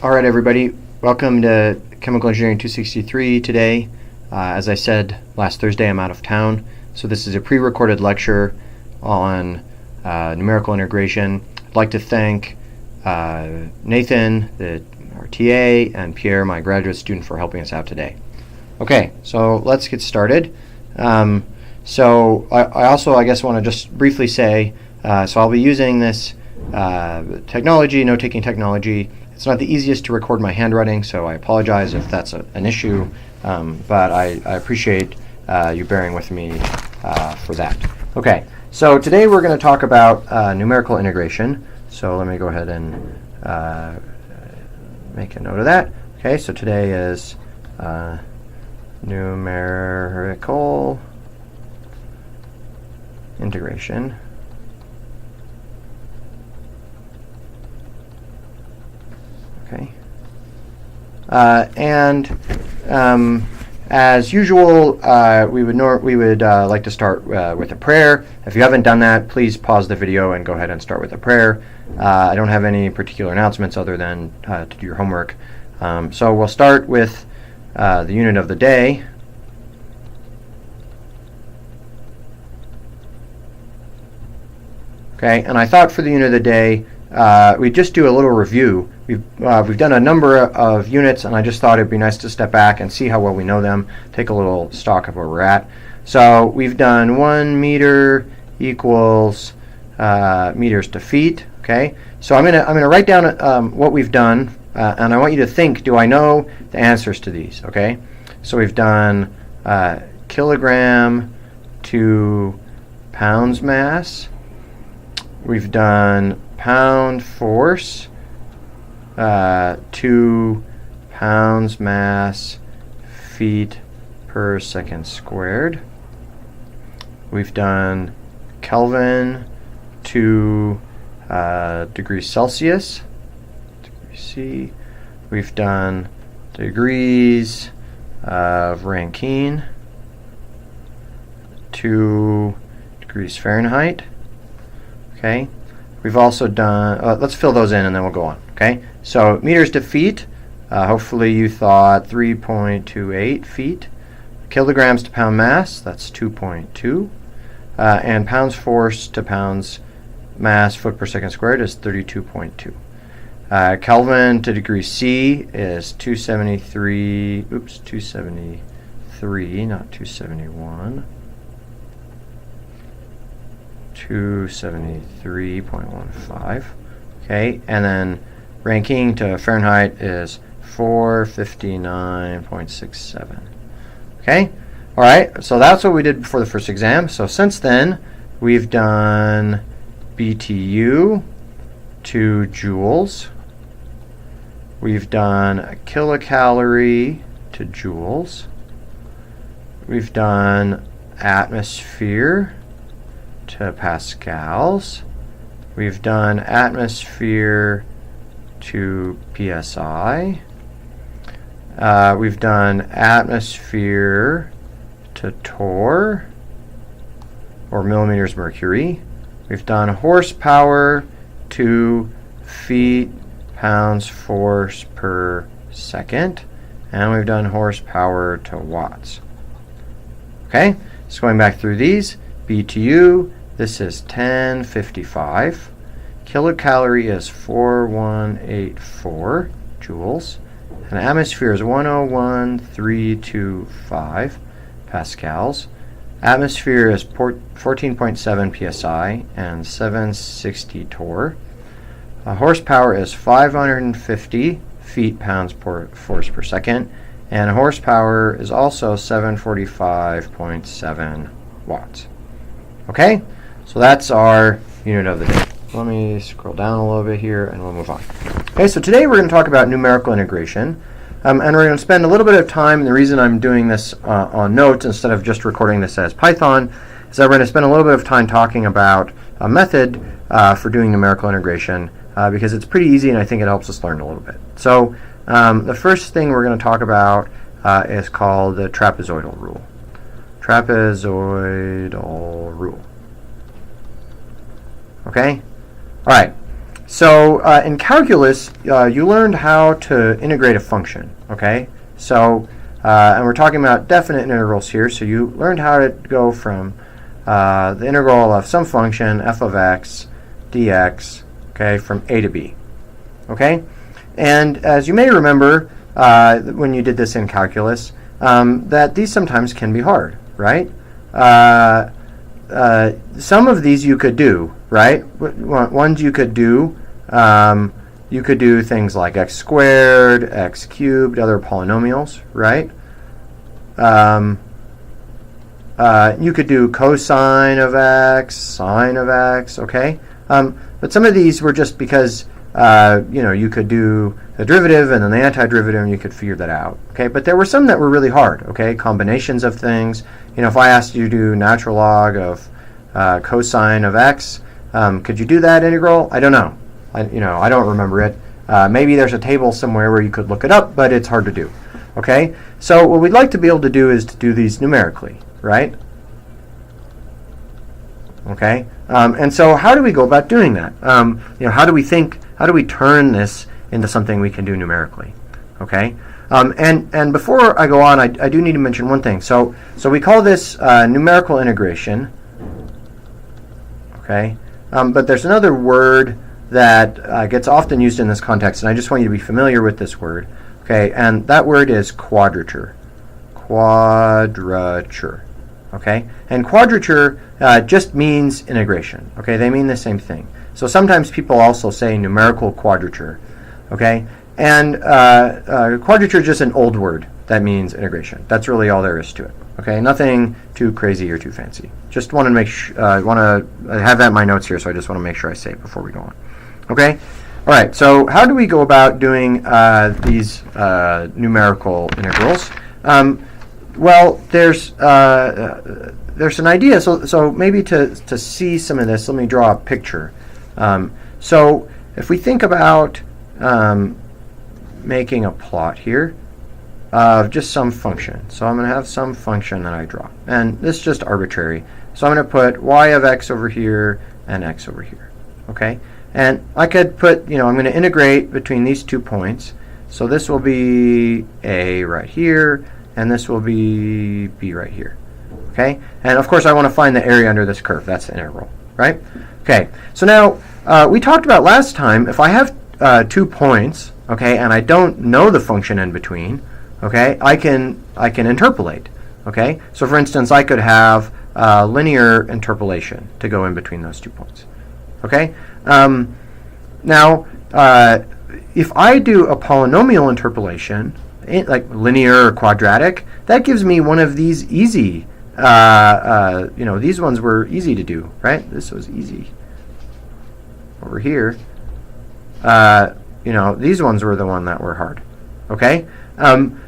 Alright everybody, welcome to Chemical Engineering 263 today. As I said last Thursday, I'm out of town, so this is a pre-recorded lecture on numerical integration. I'd like to thank Nathan, our TA, and Pierre, my graduate student, for helping us out today. Okay, so let's get started. So I also, I guess, want to just briefly say, so I'll be using this technology, note-taking technology. It's not the easiest to record my handwriting, so I apologize if that's an issue, but I appreciate you bearing with me for that. Okay, so today we're going to talk about numerical integration. So let me go ahead and make a note of that. Okay, so today is numerical integration. Okay, as usual, we would like to start with a prayer. If you haven't done that, please pause the video and go ahead and start with a prayer. I don't have any particular announcements other than to do your homework. So we'll start with the unit of the day. Okay, and I thought for the unit of the day, we'd just do a little review. We've done a number of units, and I just thought it'd be nice to step back and see how well we know them, take a little stock of where we're at. So we've done 1 meter equals meters to feet. Okay, so I'm gonna write down what we've done, and I want you to think: do I know the answers to these? Okay, so we've done kilogram to pounds mass. We've done pound force to pounds mass feet per second squared. We've done Kelvin to degrees Celsius, degree C. We've done degrees of Rankine to degrees Fahrenheit. Okay, we've also done, let's fill those in and then we'll go on. Okay, so meters to feet, hopefully you thought 3.28 feet. Kilograms to pound mass, that's 2.2. And pounds force to pounds mass foot per second squared is 32.2. Kelvin to degree C is 273, not 271. 273.15. Okay, and then Rankine to Fahrenheit is 459.67. Okay, all right, so that's what we did before the first exam. So since then, we've done BTU to joules. We've done a kilocalorie to joules. We've done atmosphere to pascals. We've done atmosphere to psi. We've done atmosphere to torr, or millimeters mercury. We've done horsepower to feet pounds force per second. And we've done horsepower to watts. Okay, so going back through these, BTU, this is 1055. Kilocalorie is 4184 joules. And atmosphere is 101,325 pascals. Atmosphere is 14.7 psi and 760 torr. Horsepower is 550 feet pounds per force per second. And horsepower is also 745.7 watts. Okay, so that's our unit of the day. Let me scroll down a little bit here and we'll move on. Okay, so today we're going to talk about numerical integration. And we're going to spend a little bit of time, and the reason I'm doing this on notes instead of just recording this as Python is that we're going to spend a little bit of time talking about a method for doing numerical integration because it's pretty easy and I think it helps us learn a little bit. So the first thing we're going to talk about is called the trapezoidal rule. Trapezoidal rule. Okay? All right. So in calculus, you learned how to integrate a function, okay? So, and we're talking about definite integrals here, so you learned how to go from the integral of some function, f of x, dx, okay, from a to b, okay? And as you may remember, when you did this in calculus, that these sometimes can be hard, right? Some of these you could do, right? Ones you could do things like x squared, x cubed, other polynomials, right? You could do cosine of x, sine of x, okay? But some of these were just because you could do the derivative and then the antiderivative, and you could figure that out, okay? But there were some that were really hard, okay? Combinations of things. If I asked you to do natural log of cosine of x, could you do that integral? I don't know. I don't remember it. Maybe there's a table somewhere where you could look it up, but it's hard to do, okay? So what we'd like to be able to do is to do these numerically, right? Okay, and so how do we go about doing that? How do we turn this into something we can do numerically? Okay, and before I go on, I do need to mention one thing. So we call this numerical integration. Okay, but there's another word that gets often used in this context, and I just want you to be familiar with this word. Okay, and that word is quadrature. Quadrature. Okay, and quadrature just means integration. Okay, they mean the same thing. So sometimes people also say numerical quadrature. Okay, and quadrature is just an old word that means integration. That's really all there is to it. Okay, nothing too crazy or too fancy. Just want to make I have that in my notes here, so I just want to make sure I say it before we go on. Okay, all right. So how do we go about doing these numerical integrals? Well, there's an idea. So maybe to see some of this, let me draw a picture. So if we think about making a plot here of just some function. So I'm going to have some function that I draw. And this is just arbitrary. So I'm going to put y of x over here and x over here. Okay? And I could put, I'm going to integrate between these 2 points. So this will be a right here, and this will be b right here. Okay? And of course I want to find the area under this curve. That's the integral, right? Okay. So now we talked about last time, if I have 2 points, okay, and I don't know the function in between, okay, I can interpolate. Okay? So for instance, I could have linear interpolation to go in between those 2 points. Okay? Now, if I do a polynomial interpolation, like linear or quadratic, that gives me one of these easy, these ones were easy to do, right? This was easy. Over here, these ones were the one that were hard. Okay?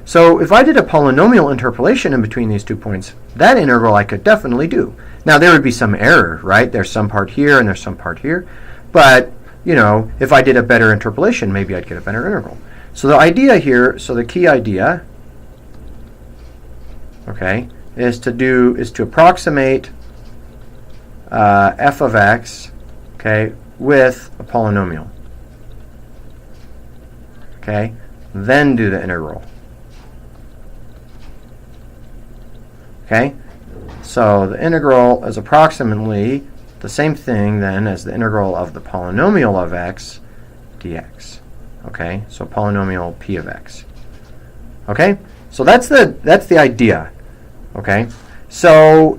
So if I did a polynomial interpolation in between these 2 points, that integral I could definitely do. Now there would be some error, right? There's some part here and there's some part here. But, if I did a better interpolation, maybe I'd get a better integral. So the idea here, the key idea, okay, is to approximate f of x, okay, with a polynomial. Okay, then do the integral. Okay, so the integral is approximately the same thing then as the integral of the polynomial of x dx. Okay, so polynomial p of x. Okay, so that's the idea. Okay, so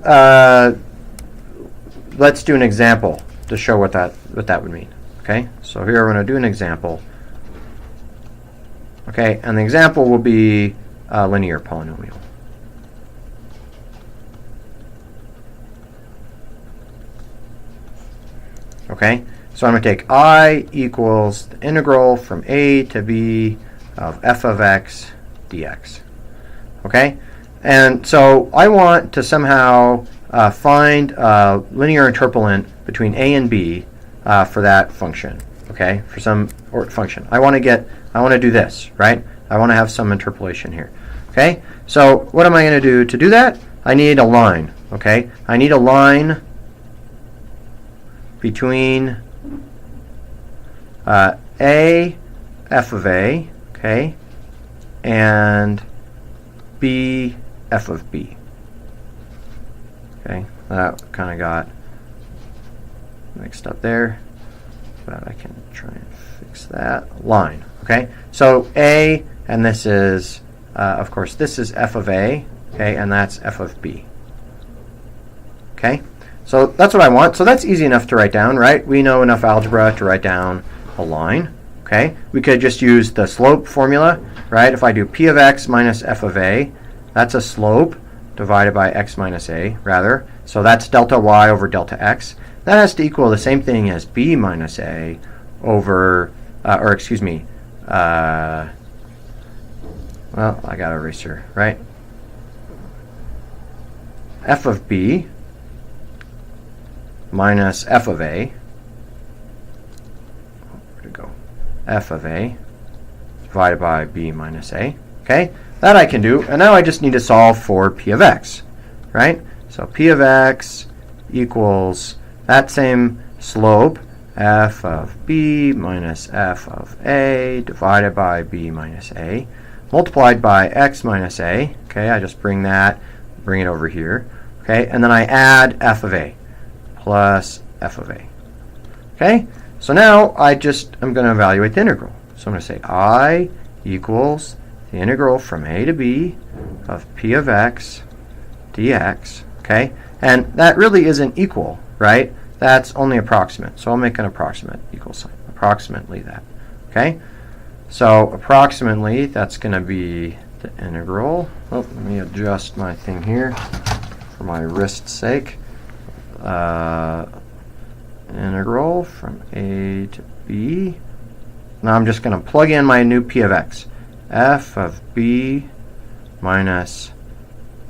let's do an example to show what that would mean. Okay, so here we're going to do an example. Okay, and the example will be a linear polynomial. Okay, so I'm going to take I equals the integral from a to b of f of x dx. Okay, and so I want to somehow find a linear interpolant between a and b for that function. Okay, for some function. I want to do this, right? I want to have some interpolation here. Okay, so what am I going to do to do that? I need a line. Okay, I need a line between a f of a, okay, and b f of b. Okay, that kind of got mixed up there, but I can try and fix that line. Okay, so a, and this is, of course, this is f of a, okay, and that's f of b. Okay, so that's what I want. So that's easy enough to write down, right? We know enough algebra to write down a line. Okay, we could just use the slope formula, right? If I do p of x minus f of a, that's a slope divided by x minus a, rather. So that's delta y over delta x. That has to equal the same thing as b minus a over, well, I got to erase here, right? F of b minus f of a, where'd it go? F of a divided by b minus a. Okay, that I can do, and now I just need to solve for p of x, right? So p of x equals that same slope, f of b minus f of a divided by b minus a, multiplied by x minus a. Okay, I just bring it over here. Okay, and then I add f of a plus f of a. Okay, so now I'm going to evaluate the integral. So I'm going to say I equals the integral from a to b of p of x dx. Okay, and that really isn't equal, right? That's only approximate. So I'll make an approximate equal sign. Approximately that. Okay, so approximately that's going to be the integral. Oh, let me adjust my thing here for my wrist's sake. Integral from a to b. Now I'm just going to plug in my new p of x. F of b minus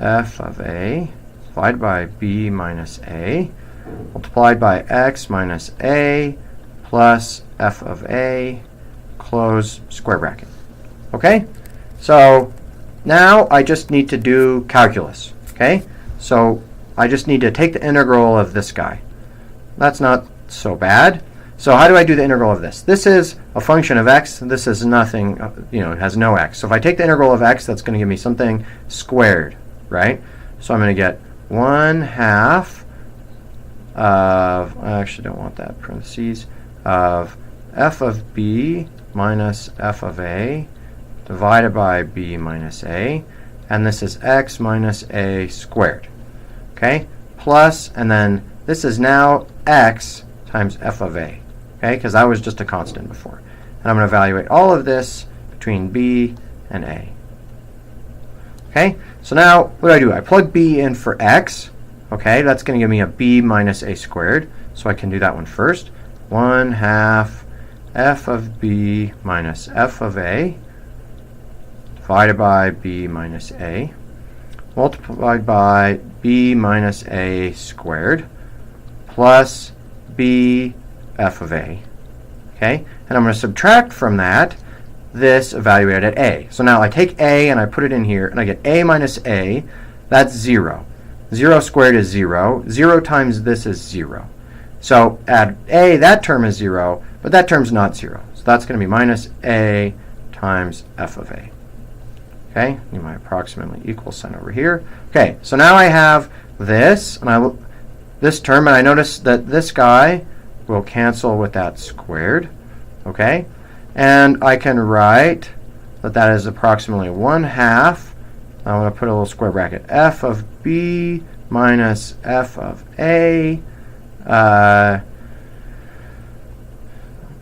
f of a divided by b minus a multiplied by x minus a plus f of a close square bracket. Okay? So now I just need to do calculus. Okay? So I just need to take the integral of this guy. That's not so bad. So how do I do the integral of this? This is a function of x. This is nothing, it has no x. So if I take the integral of x, that's going to give me something squared, right? So I'm going to get 1/2 of, I actually don't want that, parentheses, of f of b minus f of a divided by b minus a. And this is x minus a squared. Okay? Plus, and then this is now x times f of a. Okay, because that was just a constant before. And I'm going to evaluate all of this between b and a. Okay, so now what do? I plug b in for x. Okay, that's going to give me a b minus a squared. So I can do that one first. 1/2 f of b minus f of a divided by b minus a multiplied by b minus a squared plus b f of a. Okay, and I'm going to subtract from that this evaluated at a. So now I take a and I put it in here, and I get a minus a. That's 0. 0 squared is 0. 0 times this is 0. So at a, that term is 0, but that term's not 0. So that's going to be minus a times f of a. Okay, need my approximately equal sign over here. Okay, so now I have this, and this term, and I notice that this guy will cancel with that squared. Okay, and I can write that that is approximately 1/2. I'm going to put a little square bracket. F of b minus f of a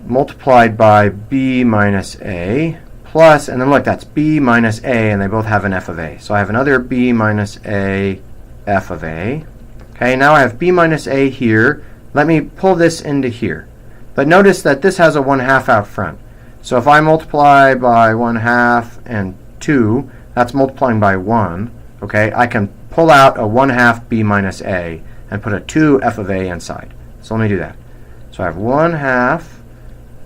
multiplied by b minus a plus, and then look, that's b minus a, and they both have an f of a. So I have another b minus a f of a. Okay, now I have b minus a here. Let me pull this into here. But notice that this has a 1/2 out front. So if I multiply by 1/2 and 2, that's multiplying by 1. Okay, I can pull out a 1/2 b minus a and put a 2 f of a inside. So let me do that. So I have 1/2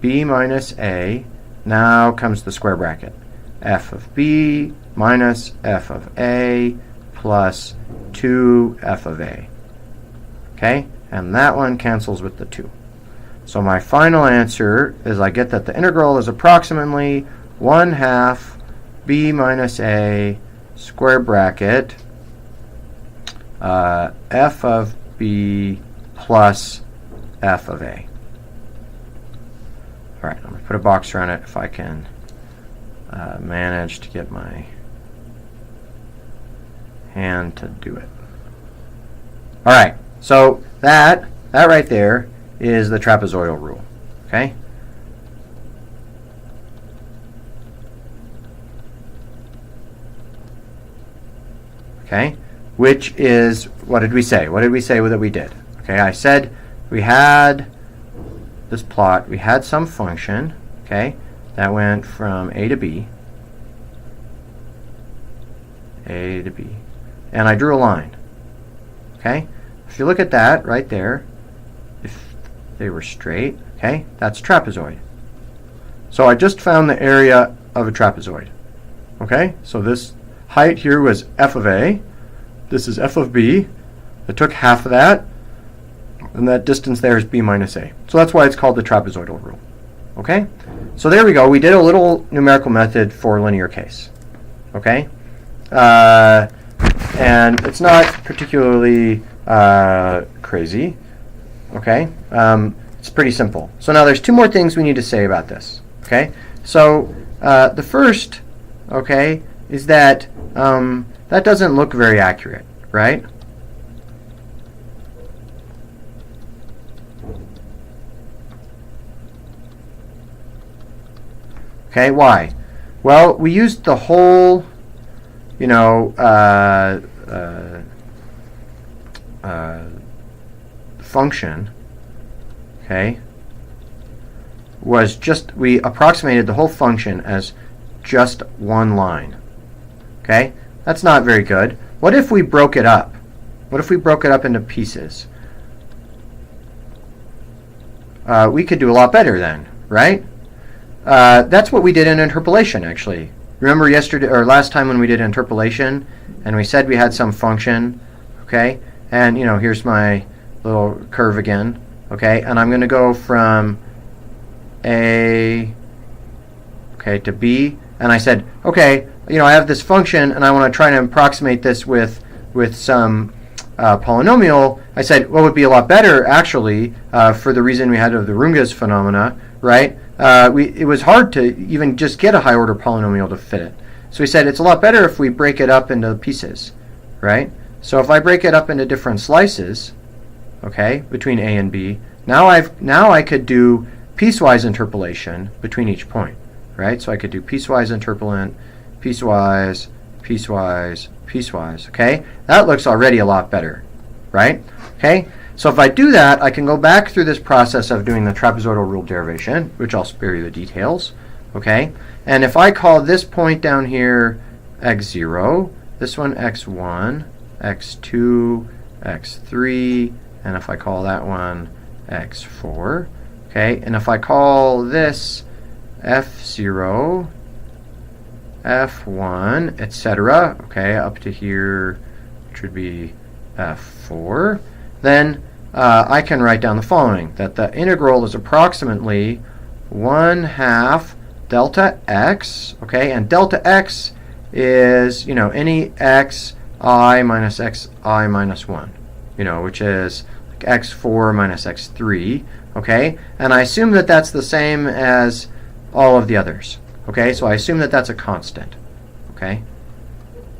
b minus a. Now comes the square bracket. F of b minus f of a plus 2 f of a. Okay, and that one cancels with the 2. So my final answer is I get that the integral is approximately 1/2 b minus a square bracket f of b plus f of a. All right, I'm going to put a box around it if I can manage to get my hand to do it. All right, so that right there is the trapezoidal rule, okay? Okay, which is, what did we say? What did we say that we did? Okay, I said we had this plot, we had some function, okay, that went from a to b, and I drew a line, okay? If you look at that right there, if they were straight, okay, that's trapezoid. So I just found the area of a trapezoid, okay? So this height here was f of a, this is f of b, I took half of that, and that distance there is b minus a. So that's why it's called the trapezoidal rule, okay? So there we go, we did a little numerical method for linear case, okay? And it's not particularly crazy, okay? It's pretty simple. So now there's two more things we need to say about this, okay? So the first, okay, is that that doesn't look very accurate, right? Okay, why? Well, we used the whole, you know, function, okay, was just, we approximated the whole function as just one line, okay? That's not very good. What if we broke it up? What if we broke it up into pieces? We could do a lot better then, right? That's what we did in interpolation, actually. Remember yesterday or last time when we did interpolation and we said we had some function, okay? And you know, here's my little curve again, okay? And I'm going to go from A, okay, to B, and I said, okay, you know, I have this function and I want to try to approximate this with some polynomial. I said, what would be a lot better, actually, for the reason we had of the Runge's phenomena, right? It was hard to even just get a high order polynomial to fit it. So we said it's a lot better if we break it up into pieces, right? So if I break it up into different slices, okay, between A and B, now I could do piecewise interpolation between each point, right? So I could do piecewise interpolant, piecewise, piecewise, piecewise, okay? That looks already a lot better, right? Okay? So if I do that, I can go back through this process of doing the trapezoidal rule derivation, which I'll spare you the details, okay? And if I call this point down here x0, this one x1, x2, x3, and if I call that one x4, okay? And if I call this f0, f1, etc., okay, up to here, which would be f4, then I can write down the following, that the integral is approximately 1/2 delta x, okay, and delta x is, you know, any xi minus xi minus 1, you know, which is like x4 minus x3, okay, and I assume that that's the same as all of the others, okay, so I assume that that's a constant, okay,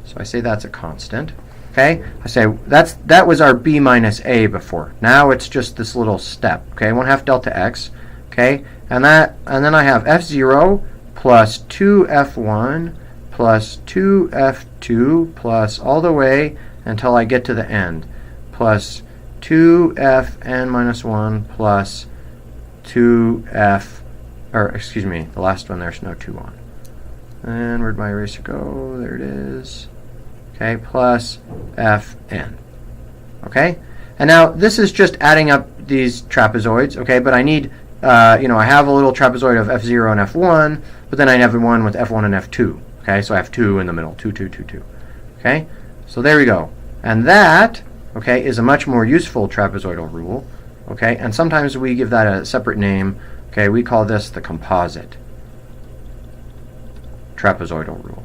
so I say that's a constant. Okay, I say that was our b minus a before. Now it's just this little step. Okay, 1/2 delta x. Okay, and then I have f0 plus 2f1 plus 2f2 plus all the way until I get to the end, plus 2fn minus 1 plus 2f, or excuse me, the last one there's no 2 on. And where'd my eraser go? There it is. Okay, plus fn. Okay, and now this is just adding up these trapezoids. Okay, but I need, you know, I have a little trapezoid of f0 and f1, but then I have one with f1 and f2. Okay, so I have 2 in the middle, 2, 2, 2, 2. Okay, so there we go. And that, okay, is a much more useful trapezoidal rule, Okay, and sometimes we give that a separate name. Okay, we call this the composite trapezoidal rule.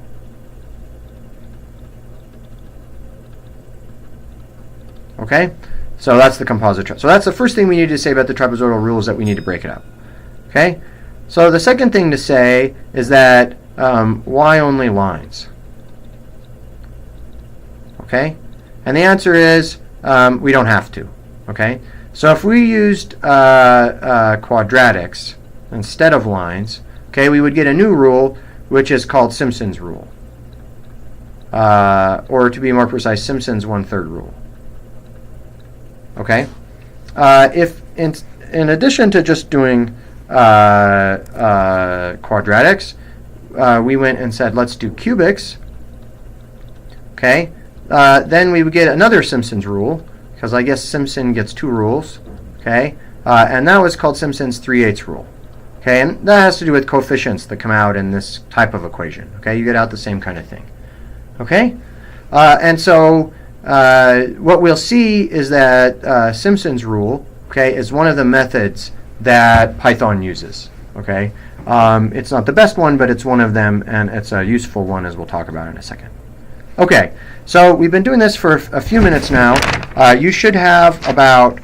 Okay, so that's the composite. So that's the first thing we need to say about the trapezoidal rule, is that we need to break it up. Okay, so the second thing to say is that why only lines? Okay, and the answer is we don't have to. Okay, so if we used quadratics instead of lines, okay, we would get a new rule which is called Simpson's rule, or to be more precise, Simpson's 1/3 rule. Okay, if in addition to just doing quadratics, we went and said let's do cubics. Okay, then we would get another Simpson's rule, because I guess Simpson gets two rules. Okay, and that was called Simpson's 3/8 rule. Okay, and that has to do with coefficients that come out in this type of equation. Okay, you get out the same kind of thing. Okay, and so what we'll see is that Simpson's rule, okay, is one of the methods that Python uses. Okay, it's not the best one, but it's one of them, and it's a useful one, as we'll talk about in a second. Okay, so we've been doing this for a few minutes now. You should have about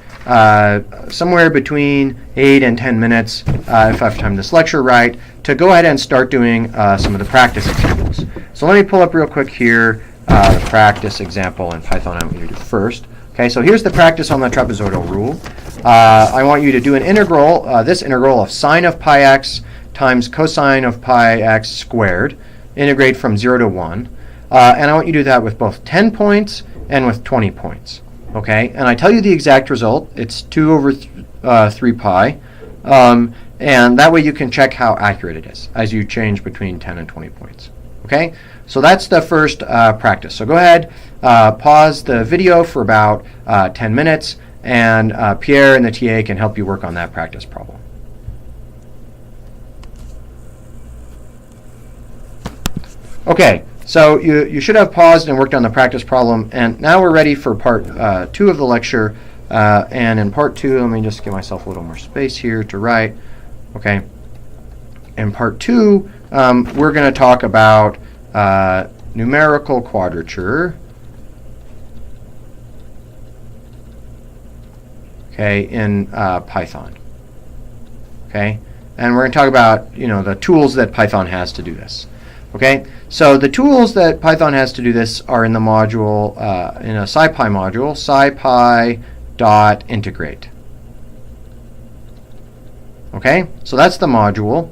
somewhere between 8 and 10 minutes, if I've timed this lecture right, to go ahead and start doing some of the practice examples. So let me pull up real quick here the practice example in Python I want you to do first. Okay, so here's the practice on the trapezoidal rule. I want you to do an integral, this integral of sine of pi x times cosine of pi x squared, integrate from 0 to 1. And I want you to do that with both 10 points and with 20 points. Okay, and I tell you the exact result. It's 2 over 3 pi. And that way you can check how accurate it is as you change between 10 and 20 points. Okay, so that's the first practice. So go ahead, pause the video for about 10 minutes, and Pierre and the TA can help you work on that practice problem. Okay, so you should have paused and worked on the practice problem, and now we're ready for part 2 of the lecture. And in part 2, let me just give myself a little more space here to write. Okay, in part 2, we're going to talk about numerical quadrature. Okay, in Python. Okay, and we're going to talk about the tools that Python has to do this. Okay, so the tools that Python has to do this are in the module, in a Scipy module, scipy.integrate. Okay, so that's the module.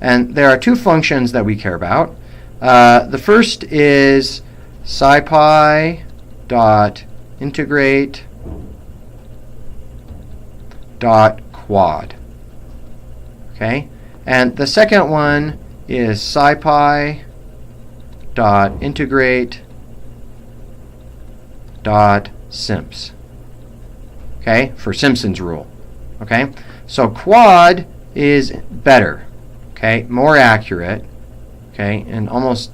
And there are 2 functions that we care about. The first is scipy.integrate.quad. Okay, and the second one is scipy.integrate.simps. Okay, for Simpson's rule. Okay, so quad is better. Okay, more accurate. Okay, in almost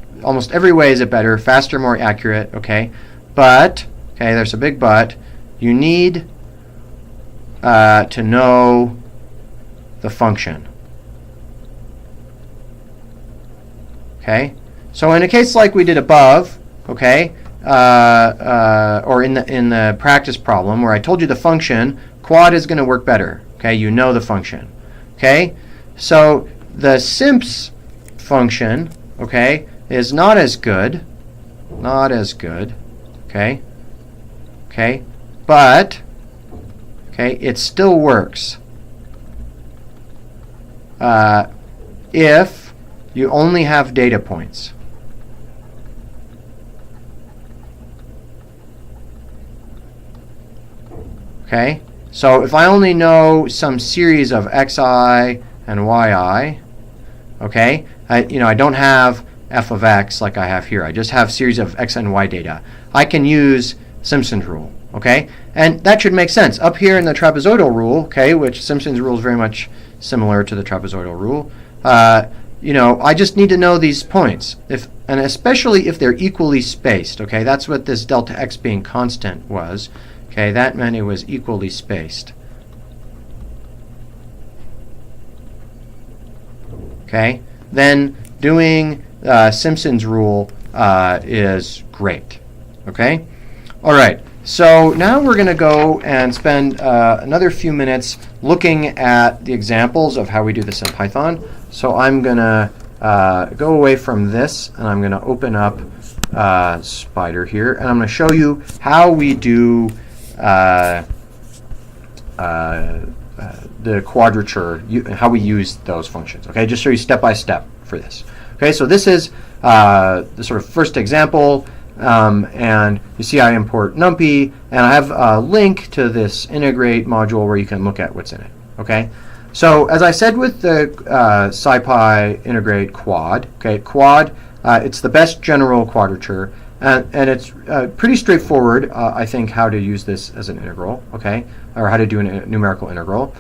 every way is it better, faster, more accurate. Okay, but there's a big but. You need to know the function. Okay, so in a case like we did above, okay, or in the practice problem where I told you the function, quad is going to work better. Okay, you know the function. Okay, so the simps function, okay, is not as good. Okay, but it still works if you only have data points. Okay, so if I only know some series of xi and yi, okay, I don't have f of x like I have here. I just have series of x and y data. I can use Simpson's rule. Okay, and that should make sense. Up here in the trapezoidal rule, okay, which Simpson's rule is very much similar to the trapezoidal rule. I just need to know these points, and especially if they're equally spaced. Okay, that's what this delta x being constant was. Okay, that meant it was equally spaced. Okay, then doing Simpson's rule is great. Okay, all right. So now we're going to go and spend another few minutes looking at the examples of how we do this in Python. So I'm going to go away from this, and I'm going to open up Spider here, and I'm going to show you how we do the quadrature, how we use those functions. Okay, just show you step by step for this. Okay, so this is the sort of first example, and you see I import NumPy, and I have a link to this integrate module where you can look at what's in it. Okay, so as I said with the Scipy integrate quad, okay, quad, it's the best general quadrature, and it's pretty straightforward, I think, how to use this as an integral, okay, or how to do a numerical integral.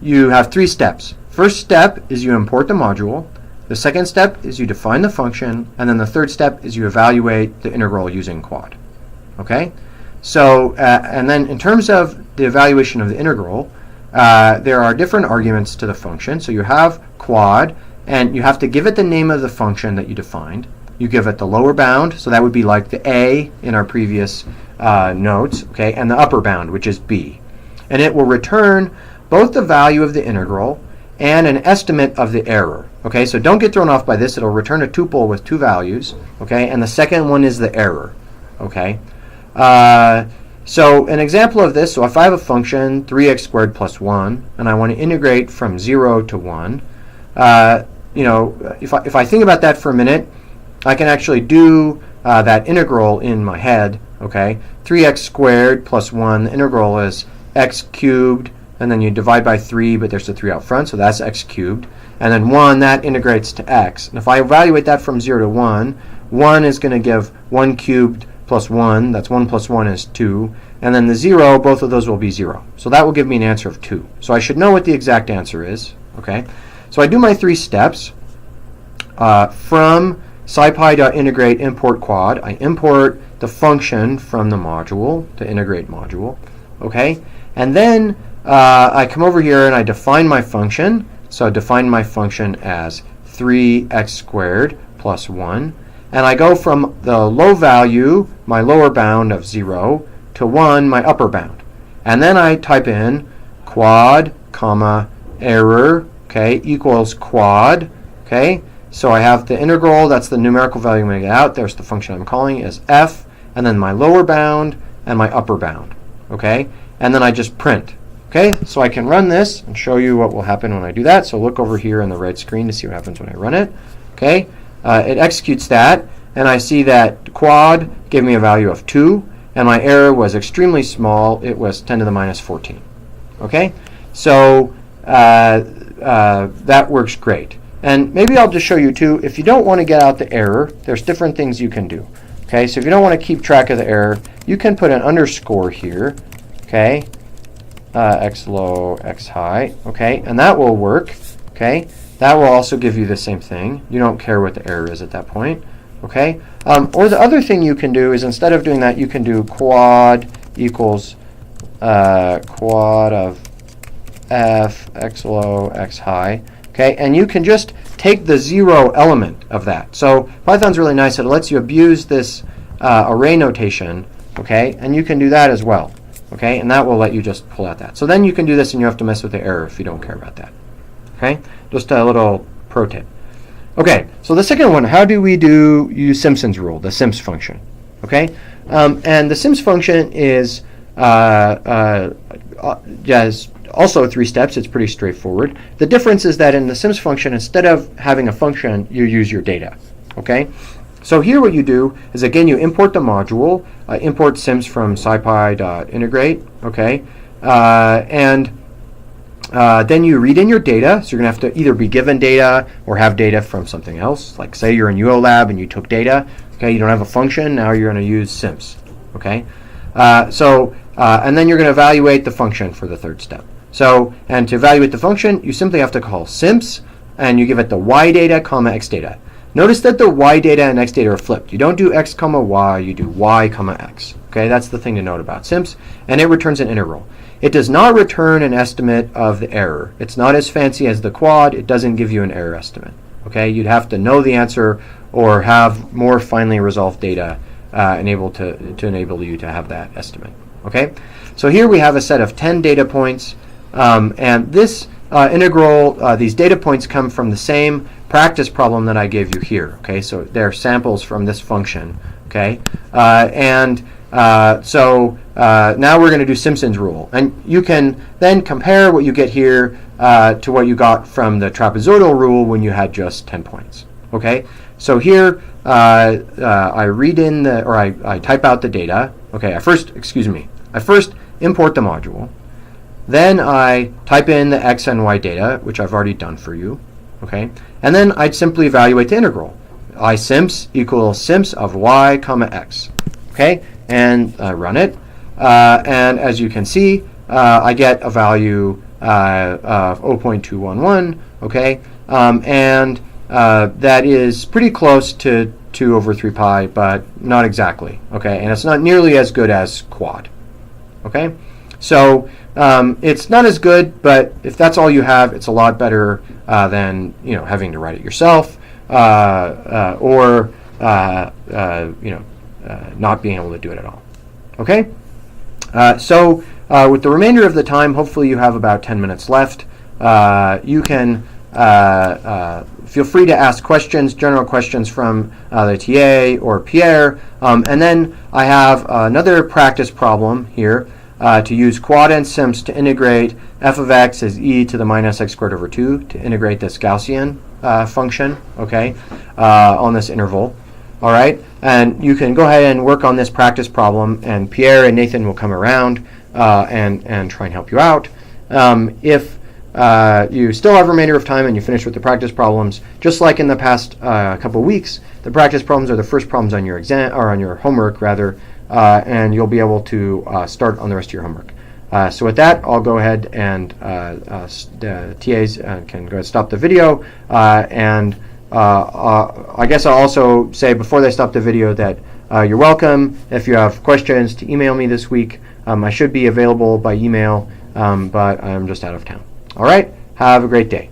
You have 3 steps. First step is you import the module. The second step is you define the function, and then the third step is you evaluate the integral using quad. Okay, so and then in terms of the evaluation of the integral, there are different arguments to the function. So you have quad, and you have to give it the name of the function that you defined. You give it the lower bound, so that would be like the a in our previous notes, okay, and the upper bound, which is b. And it will return both the value of the integral and an estimate of the error. Okay, so don't get thrown off by this. It'll return a tuple with 2 values, okay, and the second one is the error, okay. So an example of this, so if I have a function 3x squared plus 1, and I want to integrate from 0 to 1, you know, if I think about that for a minute, I can actually do that integral in my head, okay. 3x squared plus 1, the integral is x cubed, and then you divide by 3, but there's a 3 out front, so that's x cubed. And then 1, that integrates to x. And if I evaluate that from 0 to 1, 1 is going to give 1 cubed plus 1. That's 1 plus 1 is 2. And then the 0, both of those will be 0. So that will give me an answer of 2. So I should know what the exact answer is. Okay. So I do my 3 steps. From scipy.integrate import quad, I import the function from the module, the integrate module. Okay. And then I come over here and I define my function. So I define my function as 3x squared plus 1. And I go from the low value, my lower bound of 0, to 1, my upper bound. And then I type in quad, comma, error, okay, equals quad, okay. So I have the integral, that's the numerical value I'm going to get out. There's the function I'm calling is f, and then my lower bound and my upper bound, okay. And then I just print. Okay, so I can run this and show you what will happen when I do that. So look over here on the right screen to see what happens when I run it. Okay, it executes that, and I see that quad gave me a value of 2, and my error was extremely small. It was 10 to the minus 14. Okay, so that works great. And maybe I'll just show you too, if you don't want to get out the error, there's different things you can do. Okay, so if you don't want to keep track of the error, you can put an underscore here. Okay. X low, X high, okay, and that will work, okay. That will also give you the same thing. You don't care what the error is at that point, okay. Or the other thing you can do is instead of doing that, you can do quad equals quad of f, X low, X high, okay, and you can just take the 0 element of that. So Python's really nice. It lets you abuse this array notation, okay, and you can do that as well. Okay, and that will let you just pull out that. So then you can do this and you have to mess with the error if you don't care about that. Okay, just a little pro tip. Okay, so the second one, how do we use Simpson's rule, the simps function? Okay, and the simps function is also 3 steps. It's pretty straightforward. The difference is that in the simps function, instead of having a function, you use your data. Okay. So here what you do is, again, you import the module, import simps from scipy.integrate, okay, and then you read in your data. So you're going to have to either be given data or have data from something else. Like say you're in UOLab and you took data, okay, you don't have a function, now you're going to use simps, okay. And then you're going to evaluate the function for the third step. So, and to evaluate the function, you simply have to call simps, and you give it the y data, comma, x data. Notice that the y data and x data are flipped. You don't do x comma y, you do y comma x. Okay, that's the thing to note about simps, and it returns an integral. It does not return an estimate of the error. It's not as fancy as the quad. It doesn't give you an error estimate. Okay, you'd have to know the answer or have more finely resolved data to enable you to have that estimate. Okay, so here we have a set of 10 data points, and this integral, these data points come from the same practice problem that I gave you here. Okay, so they're samples from this function. Okay, so now we're going to do Simpson's rule, and you can then compare what you get here to what you got from the trapezoidal rule when you had just 10 points. Okay, so here I read in the, or I type out the data. Okay, I first import the module, then I type in the x and y data, which I've already done for you. Okay, and then I'd simply evaluate the integral. I simps equals simps of y comma x. Okay, and run it, and as you can see, I get a value of 0.211. Okay, and that is pretty close to 2 over 3 pi, but not exactly. Okay, and it's not nearly as good as quad. Okay, so it's not as good, but if that's all you have, it's a lot better than having to write it yourself or not being able to do it at all. Okay, so with the remainder of the time, hopefully you have about 10 minutes left. You can feel free to ask questions, general questions from the TA or Pierre, and then I have another practice problem here to use quad and simps to integrate f of x as e to the minus x squared over 2 to integrate this Gaussian function, okay, on this interval. All right, and you can go ahead and work on this practice problem, and Pierre and Nathan will come around and try and help you out. If you still have remainder of time and you finish with the practice problems, just like in the past couple weeks, the practice problems are the first problems on your exam, or on your homework rather, and you'll be able to start on the rest of your homework. So with that, I'll go ahead and the TAs can go ahead and stop the video, and I guess I'll also say before they stop the video that you're welcome, if you have questions, to email me this week. I should be available by email, but I'm just out of town. All right, have a great day.